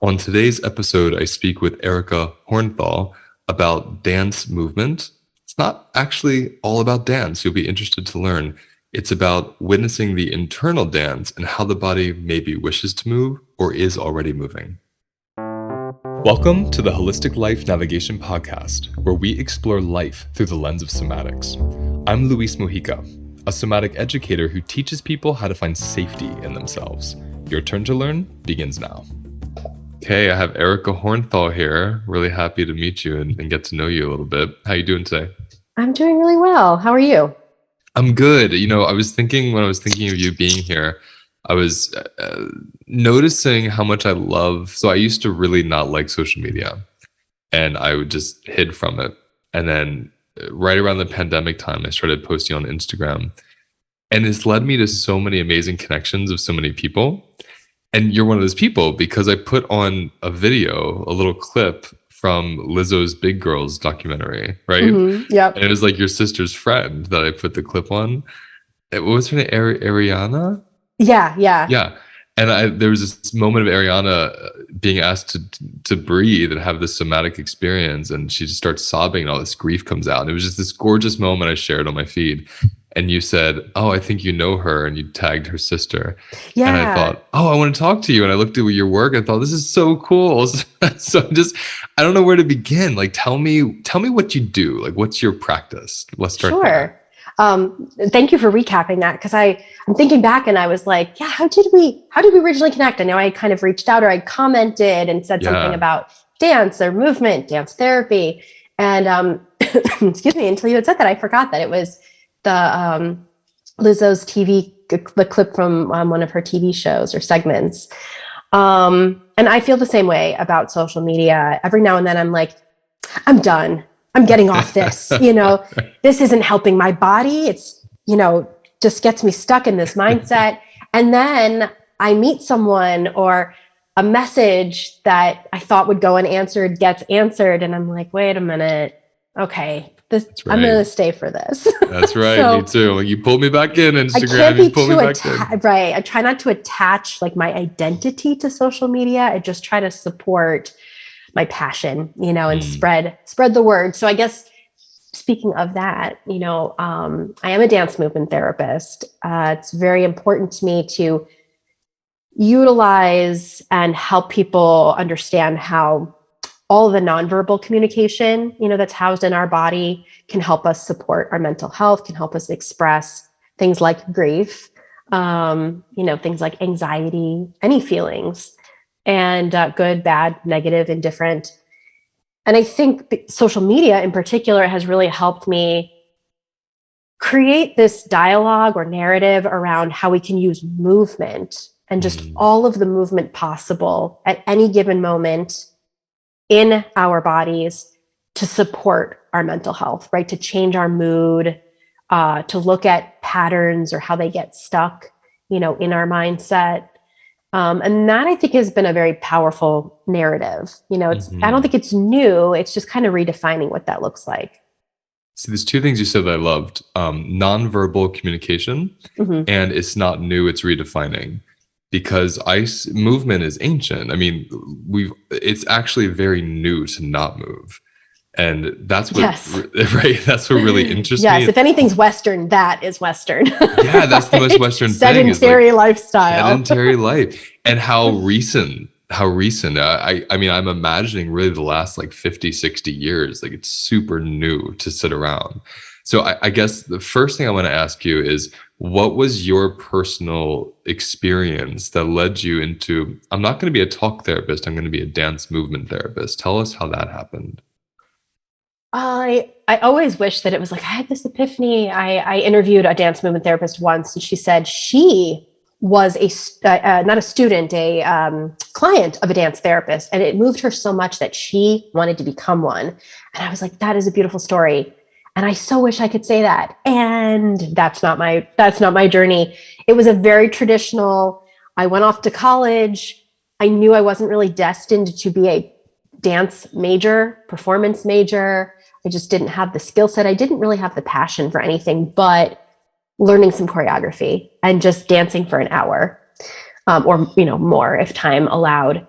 On today's episode, I speak with Erica Hornthal about dance movement. It's not actually all about dance. You'll be interested to learn. It's about witnessing the internal dance and how the body maybe wishes to move or is already moving. Welcome to the Holistic Life Navigation Podcast, where we explore life through the lens of somatics. I'm Luis Mujica, a somatic educator who teaches people how to find safety in themselves. Your turn to learn begins now. Okay, I have Erica Hornthal here. Really happy to meet you and get to know you a little bit. How you doing today? I'm doing really well. How are you? I'm good. I was thinking when I was thinking of you being here, I was noticing how much I love. So I used to really not like social media and I would just hid from it. And then right around the pandemic time, I started posting on Instagram. And it's led me to so many amazing connections of so many people. And you're one of those people because I put on a video, a little clip from Lizzo's Big Girls documentary, right? Yep. And it was like your sister's friend that I put the clip on. What was her name? Ariana? Yeah. Yeah. And there was this moment of Ariana being asked to breathe and have this somatic experience. And she just starts sobbing and all this grief comes out. And it was just this gorgeous moment I shared on my feed. And you said, "Oh, I think you know her," and you tagged her sister. Yeah. And I thought, "Oh, I want to talk to you." And I looked at your work and thought, "This is so cool." So I don't know where to begin. Like, tell me what you do. Like, what's your practice? Let's start there. Thank you for recapping that because I'm thinking back and I was like, yeah, how did we originally connect? I know I kind of reached out or I commented and said something about dance or movement, dance therapy. And excuse me, until you had said that, I forgot that it was the Lizzo's the clip from one of her TV shows or segments. And I feel the same way about social media. Every now and then I'm like, I'm done. I'm getting off this. This isn't helping my body. It's, just gets me stuck in this mindset. And then I meet someone or a message that I thought would go unanswered gets answered. And I'm like, wait a minute. Okay. Right. I'm going to stay for this. That's right. So, me too. Like, you pulled me back in Instagram. I can't be too right. I try not to attach like my identity to social media. I just try to support my passion, and spread the word. So I guess speaking of that, I am a dance movement therapist. It's very important to me to utilize and help people understand how all of the nonverbal communication, that's housed in our body can help us support our mental health, can help us express things like grief, things like anxiety, any feelings, and good, bad, negative, indifferent. And I think social media in particular has really helped me create this dialogue or narrative around how we can use movement and just all of the movement possible at any given moment in our bodies to support our mental health, right? To change our mood, to look at patterns or how they get stuck, in our mindset. And that I think has been a very powerful narrative. I don't think it's new. It's just kind of redefining what that looks like. See, there's two things you said that I loved. Nonverbal communication, and it's not new, it's redefining. Because movement is ancient. I mean, it's actually very new to not move. And that's what, right? That's what really interests me. Yes, if anything's Western, that is Western. Yeah, that's the most Western thing. Sedentary lifestyle. Sedentary life. And how recent, I mean, I'm imagining really the last like 50, 60 years, like it's super new to sit around. So I guess the first thing I want to ask you is, what was your personal experience that led you into, I'm not going to be a talk therapist, I'm going to be a dance movement therapist. Tell us how that happened. I always wish that it was like, I had this epiphany. I interviewed a dance movement therapist once, and she said she was not a student, a client of a dance therapist. And it moved her so much that she wanted to become one. And I was like, that is a beautiful story. And I so wish I could say that. And that's not my journey. It was a very traditional, I went off to college. I knew I wasn't really destined to be a dance major, performance major. I just didn't have the skill set. I didn't really have the passion for anything but learning some choreography and just dancing for an hour or more if time allowed.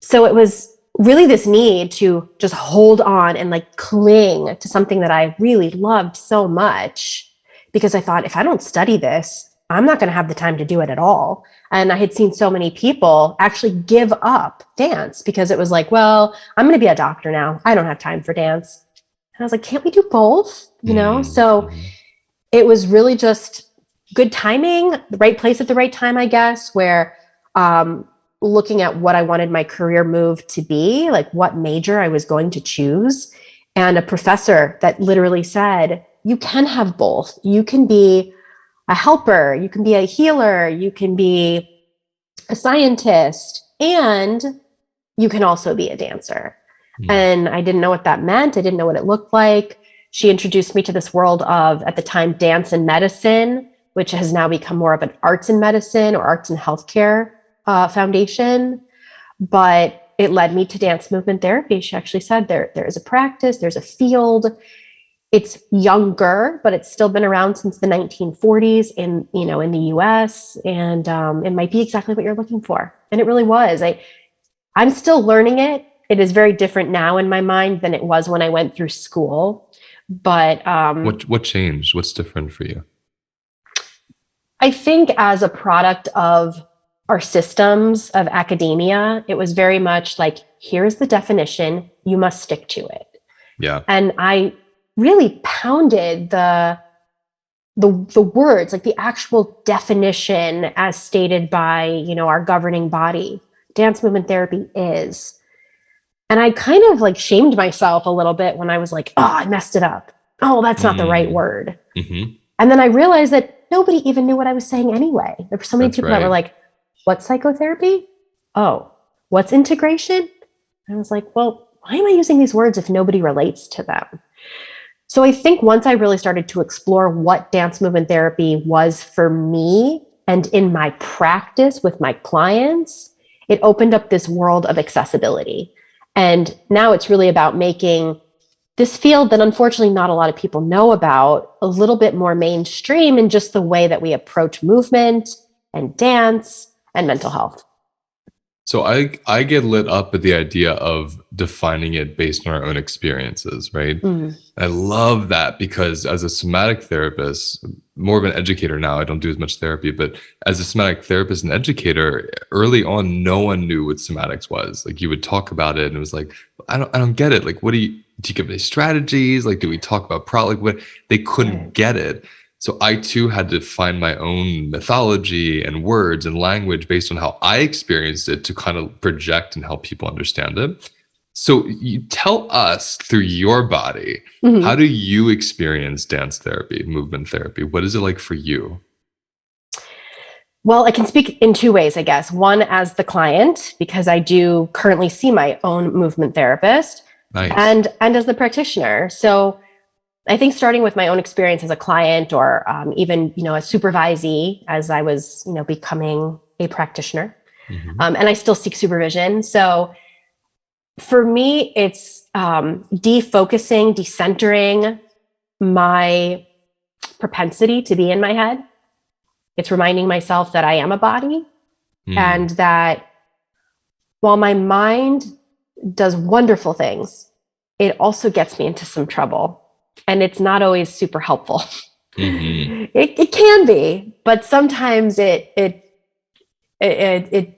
So it was really this need to just hold on and like cling to something that I really loved so much, because I thought, if I don't study this, I'm not going to have the time to do it at all. And I had seen so many people actually give up dance because it was like, well, I'm going to be a doctor now. I don't have time for dance. And I was like, can't we do both? So Mm-hmm. it was really just good timing, the right place at the right time, I guess, where looking at what I wanted my career move to be, like what major I was going to choose. And a professor that literally said, you can have both. You can be a helper, you can be a healer, you can be a scientist, and you can also be a dancer. Mm. And I didn't know what that meant. I didn't know what it looked like. She introduced me to this world of, at the time, dance and medicine, which has now become more of an arts and medicine or arts and healthcare foundation. But it led me to dance movement therapy. She actually said there is a practice, there's a field. It's younger, but it's still been around since the 1940s in the US, and it might be exactly what you're looking for. And it really was. I'm still learning it. It is very different now in my mind than it was when I went through school. But What changed? What's different for you? I think as a product of our systems of academia, it was very much like, here's the definition, you must stick to it. Yeah. And I really pounded the words, like the actual definition as stated by, our governing body. Dance movement therapy is. And I kind of like shamed myself a little bit when I was like, oh, I messed it up. Oh, that's not the right word. Mm-hmm. And then I realized that nobody even knew what I was saying anyway. There were so many That's people that were right. like, what's psychotherapy? Oh, what's integration? And I was like, well, why am I using these words if nobody relates to them? So I think once I really started to explore what dance movement therapy was for me and in my practice with my clients, it opened up this world of accessibility. And now it's really about making this field that unfortunately not a lot of people know about a little bit more mainstream in just the way that we approach movement and dance and mental health. So I get lit up at the idea of defining it based on our own experiences, right? Mm. I love that because as a somatic therapist, more of an educator now, I don't do as much therapy, but as a somatic therapist and educator, early on, no one knew what somatics was. Like you would talk about it and it was like, I don't get it. Like, do you give any strategies? Like, do we talk about like what they couldn't Right. get it. So I too had to find my own mythology and words and language based on how I experienced it to kind of project and help people understand it. So you tell us through your body, how Mhm. do you experience dance therapy, movement therapy? What is it like for you? Well, I can speak in two ways, I guess. One, as the client, because I do currently see my own movement therapist, Nice. and as the practitioner. So I think starting with my own experience as a client, or even a supervisee as I was becoming a practitioner, Hmm. and I still seek supervision. So for me, it's defocusing, decentering my propensity to be in my head. It's reminding myself that I am a body, and Mm. that while my mind does wonderful things, it also gets me into some trouble. And it's not always super helpful. Hmm. It can be, but sometimes it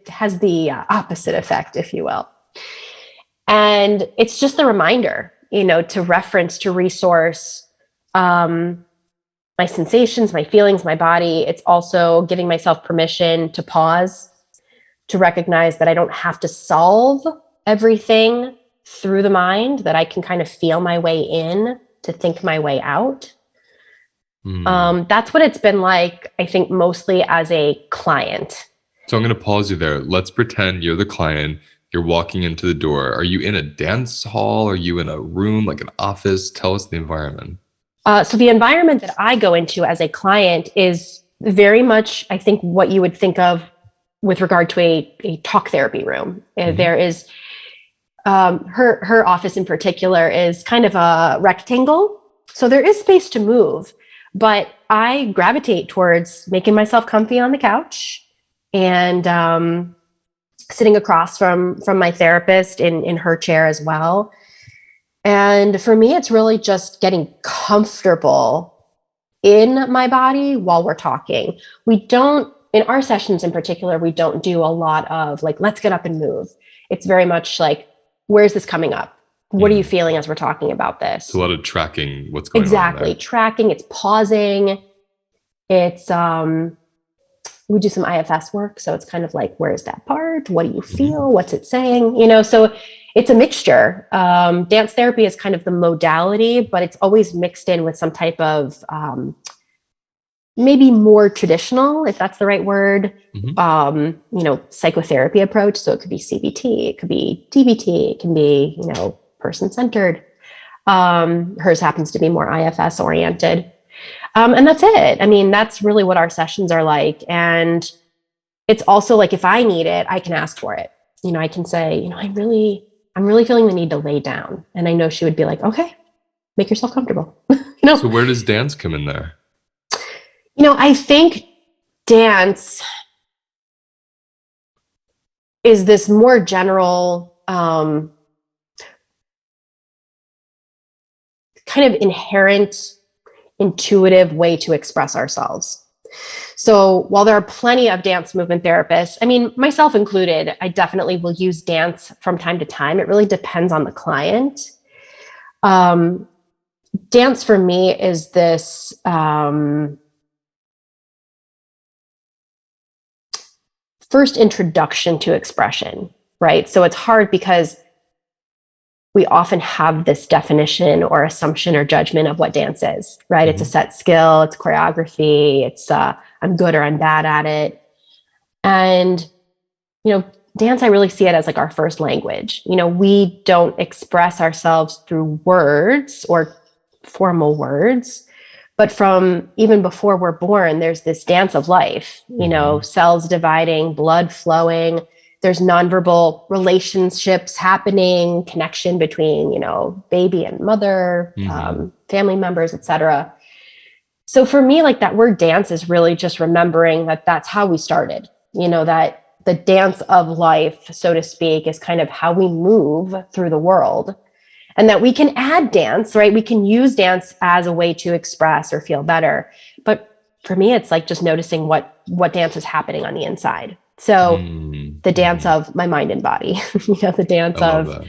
has the opposite effect, if you will. And it's just a reminder, to reference, to resource my sensations, my feelings, my body. It's also giving myself permission to pause, to recognize that I don't have to solve everything through the mind, that I can kind of feel my way in, to think my way out. Mm. That's what it's been like, I think, mostly as a client. So I'm going to pause you there. Let's pretend you're the client. You're walking into the door. Are you in a dance hall? Are you in a room, like an office? Tell us the environment. So the environment that I go into as a client is very much, I think, what you would think of with regard to a talk therapy room. Hmm. There is her office in particular is kind of a rectangle, so there is space to move. But I gravitate towards making myself comfy on the couch and sitting across from my therapist in her chair as well. And for me, it's really just getting comfortable in my body while we're talking. We don't, in our sessions in particular, we don't do a lot of like, let's get up and move. It's very much like, where's this coming up? What are you feeling as we're talking about this? It's a lot of tracking what's going on. Exactly. Tracking, it's pausing. It's, we do some IFS work. So it's kind of like, where's that part? What do you feel? What's it saying? You know, so it's a mixture. Dance therapy is kind of the modality, but it's always mixed in with some type of maybe more traditional, if that's the right word, you know, psychotherapy approach. So it could be CBT, it could be DBT, it can be, you know, person-centered. Hers happens to be more IFS oriented. And that's it. I mean, that's really what our sessions are like. And it's also like, if I need it, I can ask for it. You know, I can say, you know, I'm really feeling the need to lay down. And I know she would be like, okay, make yourself comfortable. You know? So where does dance come in there? You know, I think dance is this more general, kind of inherent, intuitive way to express ourselves. So while there are plenty of dance movement therapists, I mean, myself included, I definitely will use dance from time to time. It really depends on the client. Dance for me is this first introduction to expression, right? So it's hard because we often have this definition or assumption or judgment of what dance is, right? It's a set skill, it's choreography, it's I'm good or I'm bad at it. And, you know, dance, I really see it as like our first language. You know, we don't express ourselves through words or formal words, but from even before we're born, there's this dance of life, you know, cells dividing, blood flowing. There's nonverbal relationships happening, connection between, you know, baby and mother, family members, etc. So for me, like that word dance is really just remembering that that's how we started, you know, that the dance of life, so to speak, is kind of how we move through the world, and that we can add dance, right? We can use dance as a way to express or feel better. But for me, it's like just noticing what dance is happening on the inside. So the dance of my mind and body, you know, the dance of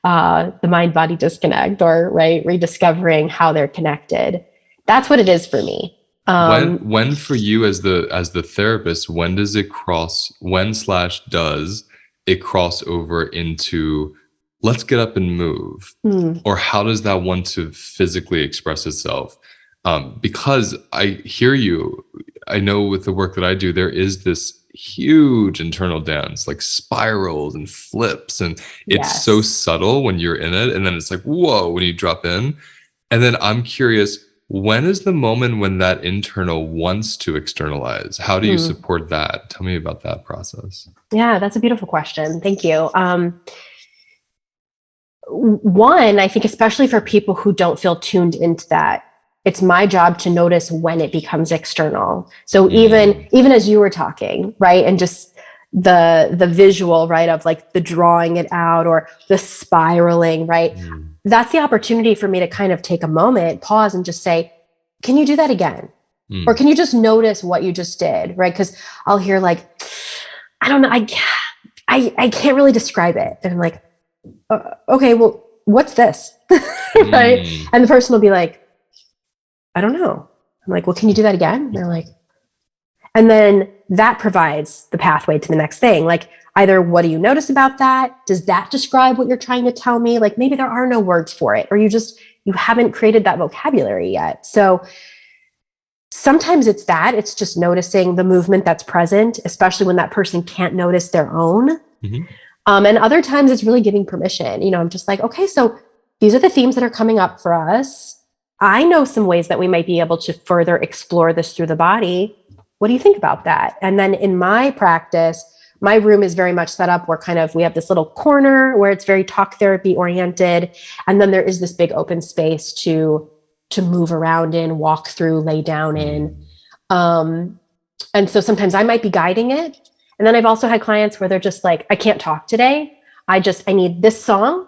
the mind-body disconnect, or right, rediscovering how they're connected. That's what it is for me. When for you as the therapist, when does it does it cross over into let's get up and move, or how does that want to physically express itself? Because I hear you, I know with the work that I do, there is this huge internal dance, like spirals and flips, and it's so subtle when you're in it, and then it's like whoa when you drop in. And then I'm curious, when is the moment when that internal wants to externalize? How do you support that? Tell me about that process. Yeah, that's a beautiful question. Thank you. One, I think especially for people who don't feel tuned into that, it's my job to notice when it becomes external. So even as you were talking, right, and just the visual, right, of like the drawing it out or the spiraling, right, that's the opportunity for me to kind of take a moment, pause, and just say, can you do that again? Or can you just notice what you just did, right? Because I'll hear like, I don't know, I can't really describe it. And I'm like, okay, well, what's this? Right? And the person will be like, I don't know. I'm like, well, can you do that again? And they're like, and then that provides the pathway to the next thing. Like, either what do you notice about that? Does that describe what you're trying to tell me? Like, maybe there are no words for it, or you haven't created that vocabulary yet. So sometimes it's just noticing the movement that's present, especially when that person can't notice their own. And other times it's really giving permission. You know, I'm just like, okay, so these are the themes that are coming up for us. I know some ways that we might be able to further explore this through the body. What do you think about that? And then in my practice, my room is very much set up where we have this little corner where it's very talk therapy oriented. And then there is this big open space to move around in, walk through, lay down in. And so sometimes I might be guiding it. And then I've also had clients where they're just like, I can't talk today. I need this song.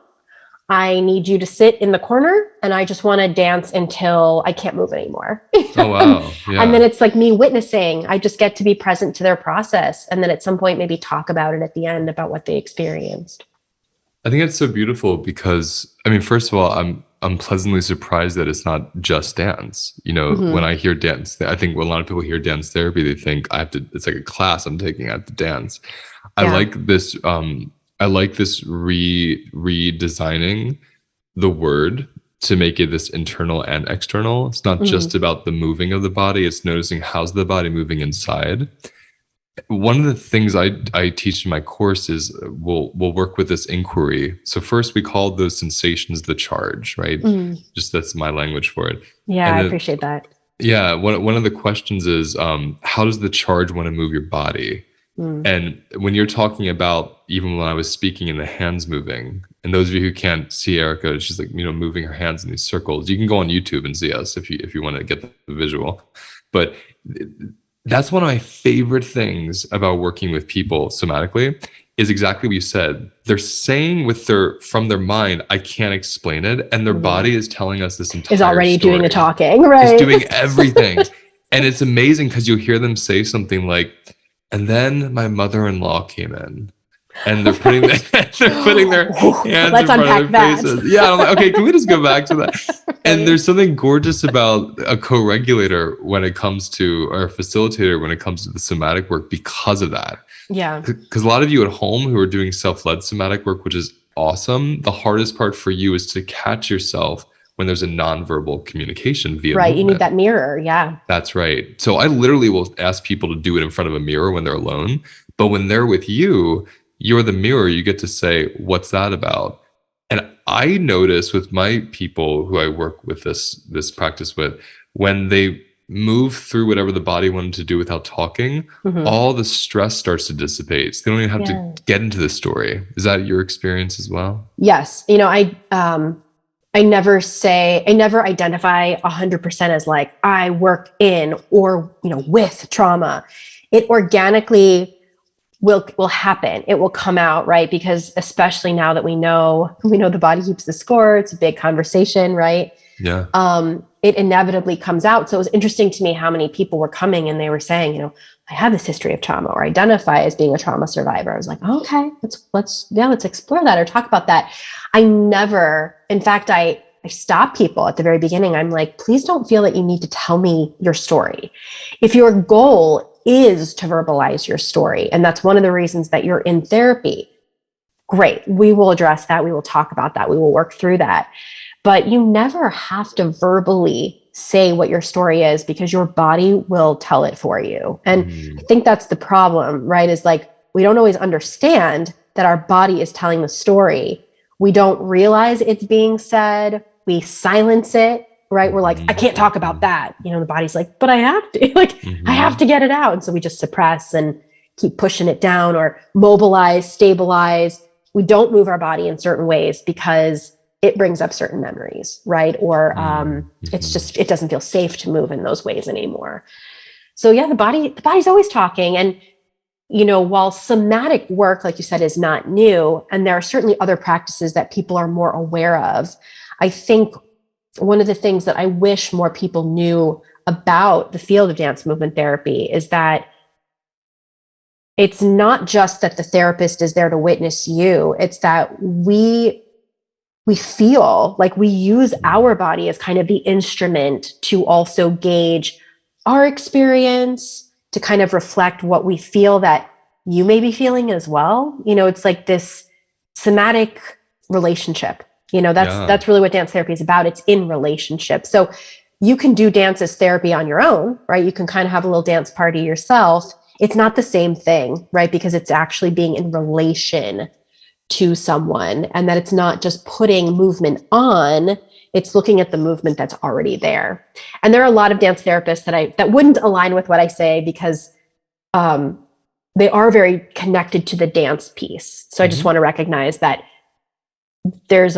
I need you to sit in the corner and I just want to dance until I can't move anymore. Oh, wow. And then Yeah. it's like me witnessing. I just get to be present to their process. And then at some point, maybe talk about it at the end about what they experienced. I think it's so beautiful because, I mean, first of all, I'm pleasantly surprised that it's not just dance. You know, when Mm-hmm. I hear dance, I think when a lot of people hear dance therapy, they think I have to, it's like a class I'm taking, I have to dance. I Yeah. like this, I like this redesigning the word to make it this internal and external. It's not Mm-hmm. just about the moving of the body, it's noticing how's the body moving inside. One of the things I teach in my course is we'll work with this inquiry. So first we call those sensations the charge, right? Mm. Just that's my language for it. Yeah, And I then appreciate that. yeah, one of the questions is how does the charge want to move your body? Mm. And when you're talking about, even when I was speaking in the hands moving, and those of you who can't see Erica, she's like, moving her hands in these circles. You can go on YouTube and see us if you want to get the visual. But that's one of my favorite things about working with people somatically is exactly what you said. They're saying with from their mind, I can't explain it. And their Mm. body is telling us this Is entire already doing the story. talking, It's right? doing everything. And it's amazing because you'll hear them say something like, and then my mother-in-law came in and they're putting they're putting their hands Let's in front of unpack their that. faces. Yeah, I'm like, okay, can we just go back to that? And Right. there's something gorgeous about a co-regulator when it comes to, or a facilitator when it comes to the somatic work because of that. Yeah. Because a lot of you at home who are doing self-led somatic work, which is awesome, the hardest part for you is to catch yourself when there's a nonverbal communication via Right. You need movement. that mirror. Yeah. That's right. So I literally will ask people to do it in front of a mirror when they're alone. But when they're with you, you're the mirror. You get to say, what's that about? And I notice with my people who I work with this practice with, when they move through whatever the body wanted to do without talking, Hmm. all the stress starts to dissipate. So they don't even have to Yeah. get into the story. Is that your experience as well? Yes. I never identify 100% as like I work in or, with trauma. It organically will happen. It will come out, right? Because especially now that we know the body keeps the score. It's a big conversation, right? Yeah. It inevitably comes out. So it was interesting to me how many people were coming and they were saying, I have this history of trauma or identify as being a trauma survivor. I was like, oh, okay, let's explore that or talk about that. In fact, I stop people at the very beginning. I'm like, please don't feel that you need to tell me your story. If your goal is to verbalize your story, and that's one of the reasons that you're in therapy, great. We will address that. We will talk about that. We will work through that. But you never have to verbally say what your story is because your body will tell it for you. And I Mm, think that's the problem, right? Is like we don't always understand that our body is telling the story. We don't realize it's being said. We silence it, right? We're like, I mhm, can't talk about that. The body's like, but I have to, like, I have mhm, to get it out. And so we just suppress and keep pushing it down or mobilize, stabilize. We don't move our body in certain ways because it brings up certain memories, right? Or mhm, it doesn't feel safe to move in those ways anymore. So yeah, the body's always talking. And, while somatic work, like you said, is not new, and there are certainly other practices that people are more aware of, I think one of the things that I wish more people knew about the field of dance movement therapy is that it's not just that the therapist is there to witness you, it's that we feel like we use our mhm. body as kind of the instrument to also gauge our experience, to kind of reflect what we feel that you may be feeling as well. It's like this somatic relationship. That's Yeah. that's really what dance therapy is about. It's in relationship. So you can do dance as therapy on your own, right? You can kind of have a little dance party yourself. It's not the same thing, right? Because it's actually being in relation to someone, and that it's not just putting movement on, it's looking at the movement that's already there. And there are a lot of dance therapists that wouldn't align with what I say because um, they are very connected to the dance piece. So I just Mhm. want to recognize that there's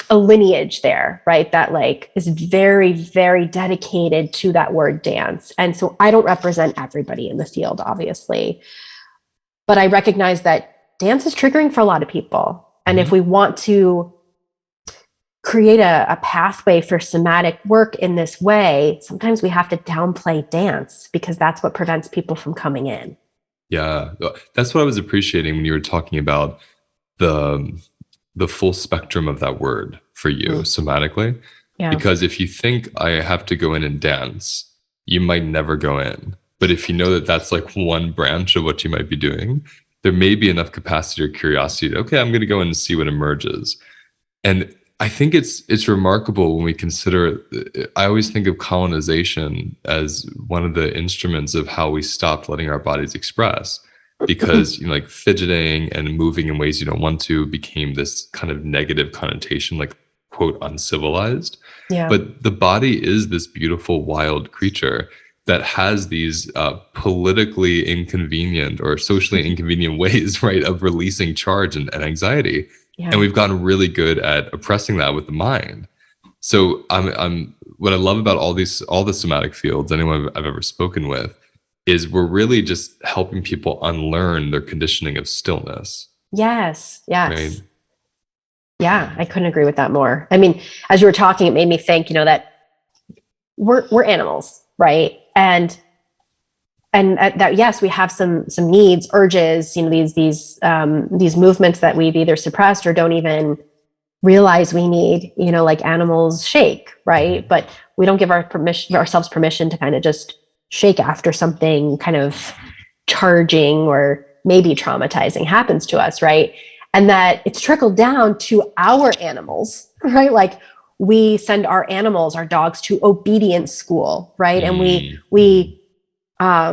a lineage there, right? That like is very, very dedicated to that word dance. And so I don't represent everybody in the field, obviously, but I recognize that dance is triggering for a lot of people. And if we want to create a pathway for somatic work in this way, sometimes we have to downplay dance because that's what prevents people from coming in. Yeah, that's what I was appreciating when you were talking about the full spectrum of that word for you somatically. Yeah. Because if you think I have to go in and dance, you might never go in. But if you know that that's like one branch of what you might be doing, there may be enough capacity or curiosity to, okay, I'm going to go in and see what emerges. And I think it's remarkable when we consider, I always think of colonization as one of the instruments of how we stopped letting our bodies express, because like fidgeting and moving in ways you don't want to became this kind of negative connotation, like quote uncivilized. Yeah. But the body is this beautiful wild creature that has these politically inconvenient or socially inconvenient ways, right, of releasing charge and anxiety. Yeah. And we've gotten really good at oppressing that with the mind. So I'm what I love about all the somatic fields, anyone I've ever spoken with, is we're really just helping people unlearn their conditioning of stillness. Yes. Yes. Right? Yeah, I couldn't agree with that more. I mean, as you were talking, it made me think, that we're animals, right? And that, yes, we have some needs, urges, these movements that we've either suppressed or don't even realize we need, like animals shake, right? But we don't give ourselves permission to kind of just shake after something kind of charging or maybe traumatizing happens to us, right? And that it's trickled down to our animals, right? Like we send our animals, our dogs, to obedience school, right? And we I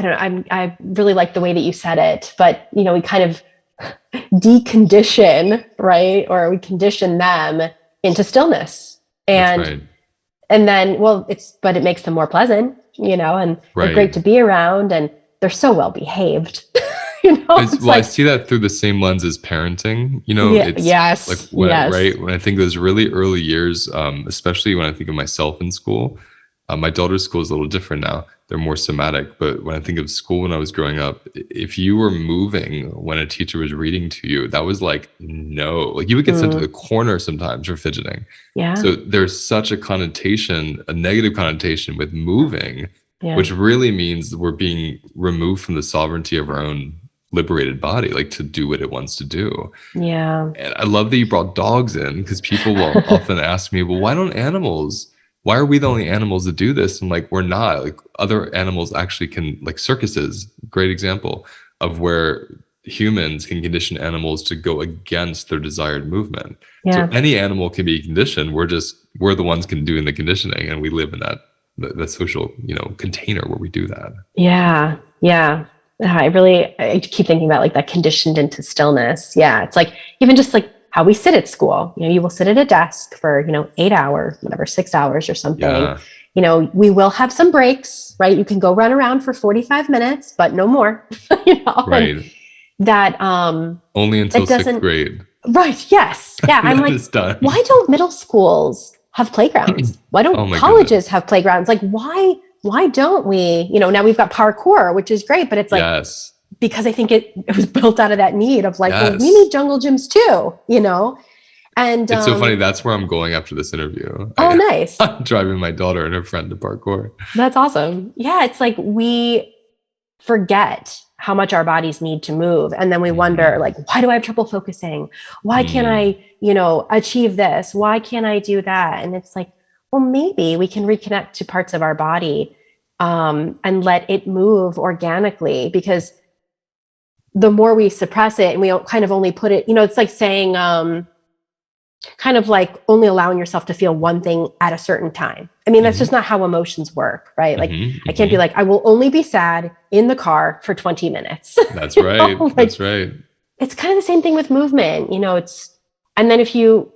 don't know, I really like the way that you said it, but we kind of decondition, right? Or we condition them into stillness. And That's right. And then, but it makes them more pleasant, and they're Right. great to be around and they're so well behaved. I see that through the same lens as parenting. It's yes, like when yes. right when I think of those really early years, especially when I think of myself in school. My daughter's school is a little different now. They're more somatic. But when I think of school when I was growing up, if you were moving when a teacher was reading to you, that was like, no. Like you would get sent to the corner sometimes for fidgeting. Yeah. So there's such a connotation, a negative connotation with moving, Yeah. which really means we're being removed from the sovereignty of our own liberated body, like to do what it wants to do. Yeah. And I love that you brought dogs in, because people will often ask me, well, why are we the only animals that do this? And like, we're not. Like other animals actually can, like circuses, great example of where humans can condition animals to go against their desired movement. Yeah. So any animal can be conditioned. We're the ones doing the conditioning, and we live in that social, container where we do that. Yeah. Yeah. I keep thinking about like that conditioned into stillness. Yeah. It's like, even just like how we sit at school, you will sit at a desk for, 8 hours, whatever, 6 hours or something. Yeah. We will have some breaks, right? You can go run around for 45 minutes, but no more, Right. And that, only until sixth grade. Right. Yes. Yeah. I'm like, done. Why don't middle schools have playgrounds? Why don't colleges have playgrounds? Like, why don't we, now we've got parkour, which is great, but it's like, yes. Because I think it was built out of that need of like, yes. well, we need jungle gyms too, And it's so funny. That's where I'm going after this interview. Oh, nice. I'm driving my daughter and her friend to parkour. That's awesome. Yeah. It's like, we forget how much our bodies need to move. And then we wonder, like, why do I have trouble focusing? Why can't I, achieve this? Why can't I do that? And it's like, well, maybe we can reconnect to parts of our body and let it move organically, because the more we suppress it and we kind of only put it, it's like saying, kind of like only allowing yourself to feel one thing at a certain time. I mean, that's just not how emotions work, right? Like I can't be like, I will only be sad in the car for 20 minutes. That's right. Like, that's right. It's kind of the same thing with movement, and then if you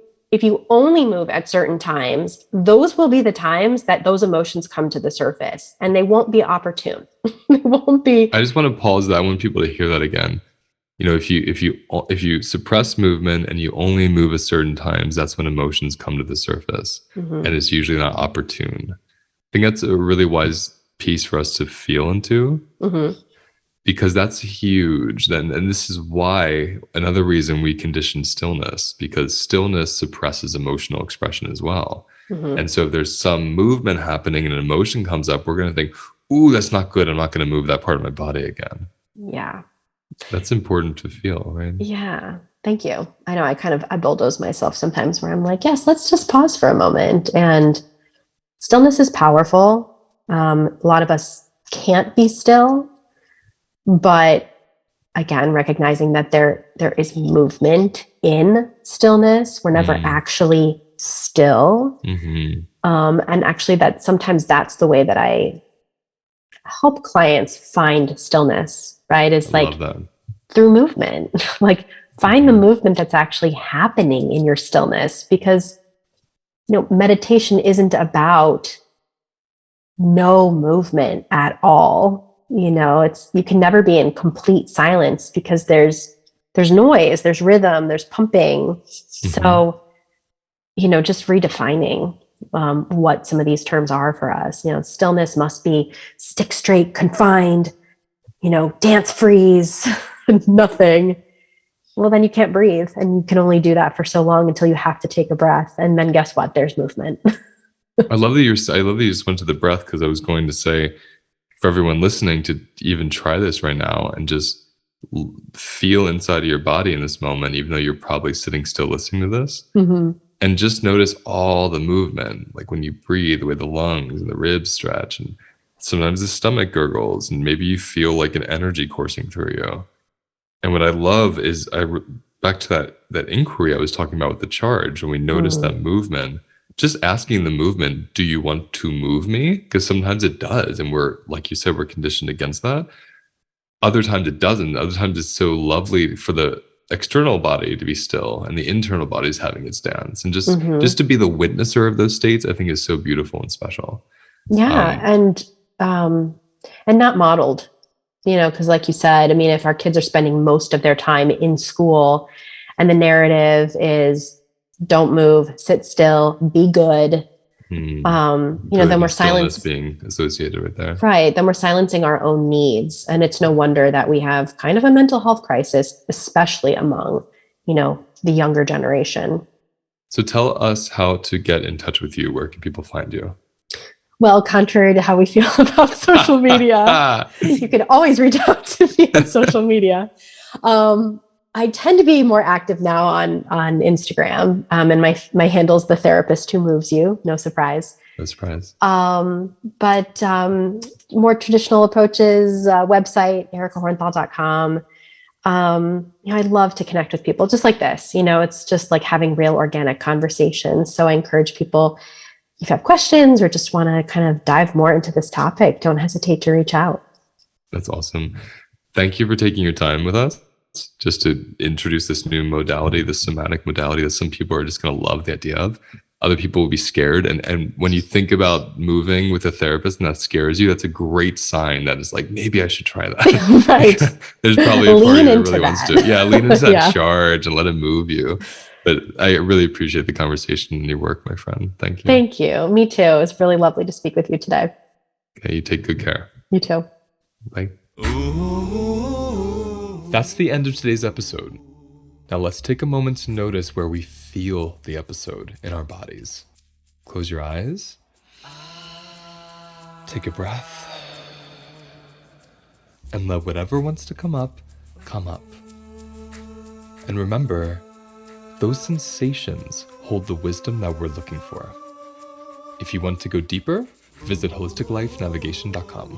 only move at certain times, those will be the times that those emotions come to the surface, and they won't be opportune. They won't be. I just want to pause that. I want people to hear that again. If you suppress movement and you only move at certain times, that's when emotions come to the surface, and Mm-hmm. it's usually not opportune. I think that's a really wise piece for us to feel into, Mm-hmm. because that's huge. Then, and this is why another reason we condition stillness, because stillness suppresses emotional expression as well. Mm-hmm. And so if there's some movement happening and an emotion comes up, we're going to think, ooh, that's not good. I'm not going to move that part of my body again. Yeah. That's important to feel, right? Yeah. Thank you. I know I bulldoze myself sometimes where I'm like, yes, let's just pause for a moment. And stillness is powerful. A lot of us can't be still, but again, recognizing that there is movement in stillness. We're never Mm. actually still. Hmm. And actually that sometimes that's the way that I help clients find stillness, right? I Is like love that. through movement. Like find the Hmm. movement that's actually happening in your stillness, because meditation isn't about no movement at all. It's you can never be in complete silence because there's noise, there's rhythm, there's pumping. Hmm. So, just redefining what some of these terms are for us. Stillness must be stick straight, confined, dance freeze, nothing. Well, then you can't breathe, and you can only do that for so long until you have to take a breath. And then guess what? There's movement. I love that you just went to the breath, because I was going to say for everyone listening to even try this right now and just feel inside of your body in this moment, even though you're probably sitting still listening to this, Mm-hmm. and just notice all the movement, like when you breathe, the way the lungs and the ribs stretch, and sometimes the stomach gurgles, and maybe you feel like an energy coursing through you. And what I love is back to that inquiry I was talking about with the charge, when we notice that movement, just asking the movement, do you want to move me? Because sometimes it does, and we're, like you said, we're conditioned against that. Other times it doesn't. Other times it's so lovely for the external body to be still and the internal body is having its dance, and just Mm-hmm. to be the witnesser of those states, I think is so beautiful and special. Yeah, um and not modeled, because like you said, I mean, if our kids are spending most of their time in school, and the narrative is don't move, sit still, be good, good, then we're and stillness silence. being associated right there. Right. Then we're silencing our own needs. And it's no wonder that we have kind of a mental health crisis, especially among, the younger generation. So tell us how to get in touch with you. Where can people find you? Well, contrary to how we feel about social media, you can always reach out to me on social media. I tend to be more active now on Instagram, and my handle's the therapist who moves you. No surprise. No surprise. But more traditional approaches, website, ericahornthal.com. I'd love to connect with people just like this. It's just like having real organic conversations. So I encourage people, if you have questions or just want to kind of dive more into this topic, don't hesitate to reach out. That's awesome. Thank you for taking your time with us just to introduce this new modality, this somatic modality that some people are just going to love the idea of. Other people will be scared. And when you think about moving with a therapist and that scares you, that's a great sign that it's like, maybe I should try that. Right. There's probably a Lean party that into really wants that. to, yeah, lean into that Yeah. charge and let it move you. But I really appreciate the conversation and your work, my friend. Thank you. Thank you. Me too. It was really lovely to speak with you today. Okay, you take good care. You too. Bye. That's the end of today's episode. Now let's take a moment to notice where we feel the episode in our bodies. Close your eyes. Take a breath. And let whatever wants to come up, come up. And remember, those sensations hold the wisdom that we're looking for. If you want to go deeper, visit holisticlifenavigation.com.